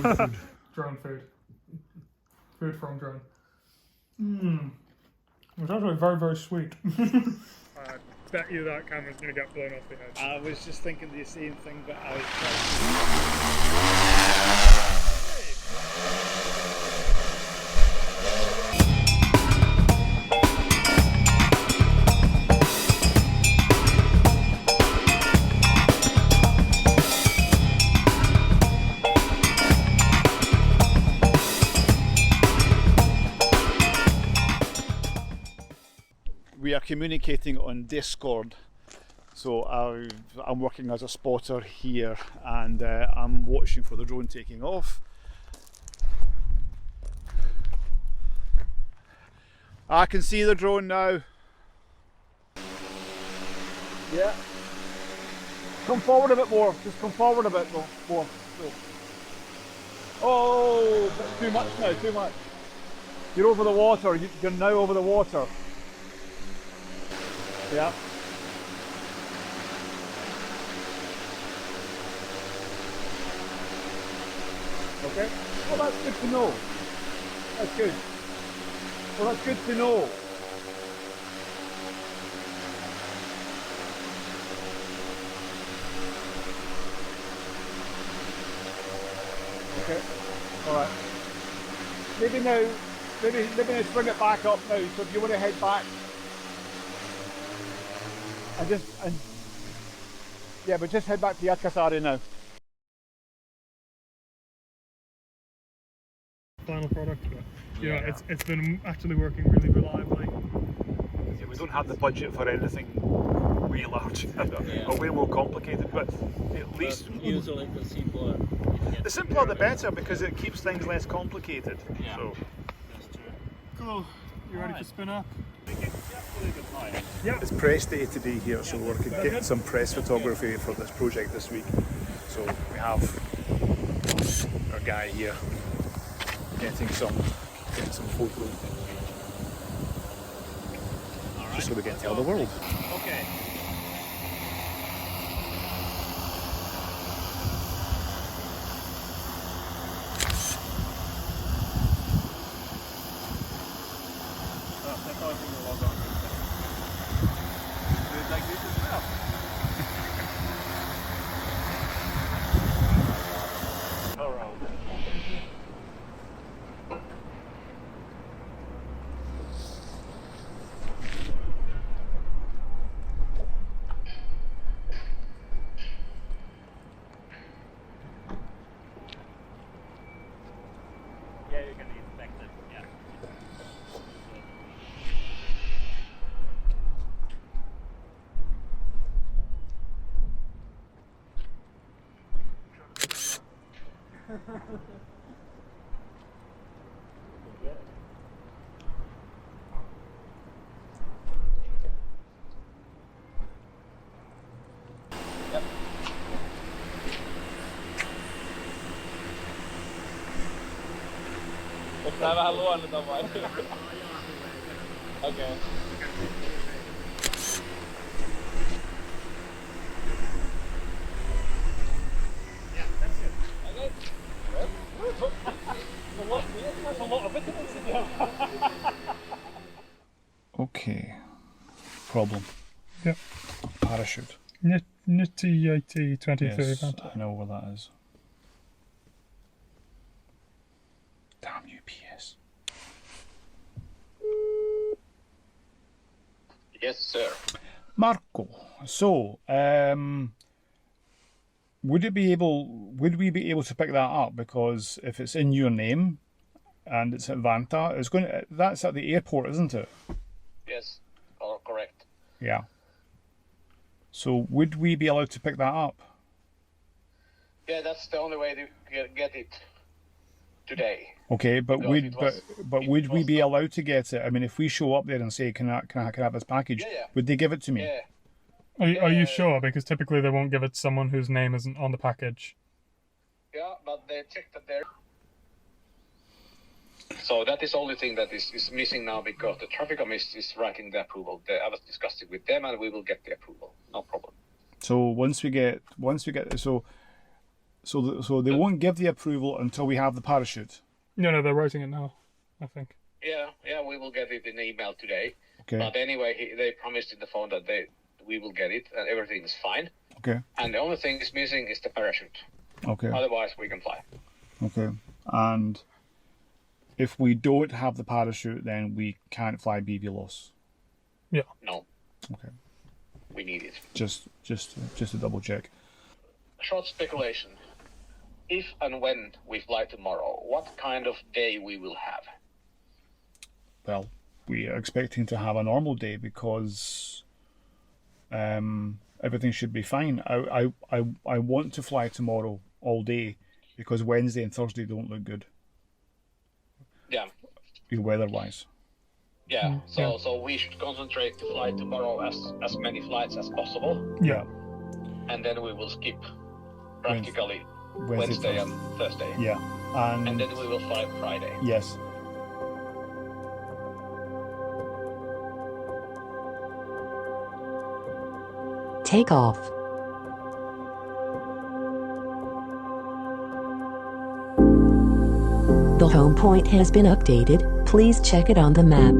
Drone food. Drone food. Food from drone. It's actually very, very sweet. I bet you that camera's going to get blown off the head. I was just thinking the same thing, but I was We are communicating on Discord, so I'm working as a spotter here, and I'm watching for the drone taking off. I can see the drone now. Yeah. Come forward a bit more. Just come forward a bit more. Oh, that's too much now. Too much. You're over the water. You're now over the water. Yeah. Okay. Well, that's good to know. That's good. Well, that's good to know. Okay. All right. Maybe now bring it back up now. So if you want to head back. But just head back to Jätkäsaari now. Final product, but yeah, it's been actually working really reliably. Yeah, we don't have the budget for anything way large or way more complicated, but at least usually the simpler. The simpler the better, because it keeps things less complicated. Yeah. So. That's true. Cool. You ready for spin up? Yeah. It's press day today here, so we're getting some press photography for this project this week. So we have our guy here getting some photos. Just so we can tell the world. Okay. Onko tää vähän luonnoton vai? Okei. Okay. Problem. Yep. Parachute. Nitty 23 Yes, I know where that is. Damn UPS. Yes, sir. Marco, so would we be able to pick that up? Because if it's in your name and it's at Vanta, that's at the airport, isn't it? Yes, all correct. Yeah. So would we be allowed to pick that up? Yeah, that's the only way to get it today. Okay, but would we be allowed to get it? I mean, if we show up there and say, can I have this package? Yeah. Would they give it to me? Yeah. Are you sure? Because typically they won't give it to someone whose name isn't on the package. Yeah, but they checked that there. So that is the only thing that is missing now, because the Trafficom is writing the approval. I was discussing with them, and we will get the approval. No problem. So once we get So they won't give the approval until we have the parachute. No, they're writing it now, I think. Yeah, we will get it in email today. Okay. But anyway, they promised in the phone that we will get it and everything is fine. Okay. And the only thing is missing is the parachute. Okay. Otherwise, we can fly. Okay. And if we don't have the parachute, then we can't fly BVLOS. Yeah. No. Okay. We need it. Just to double check. Short speculation. If and when we fly tomorrow, what kind of day we will have? Well, we are expecting to have a normal day because everything should be fine. I want to fly tomorrow all day because Wednesday and Thursday don't look good. Yeah. Weather-wise. Yeah. So we should concentrate to fly tomorrow as many flights as possible. Yeah. And then we will skip practically Wednesday and Thursday. Yeah. And then we will fly Friday. Yes. Take off. The home point has been updated. Please check it on the map.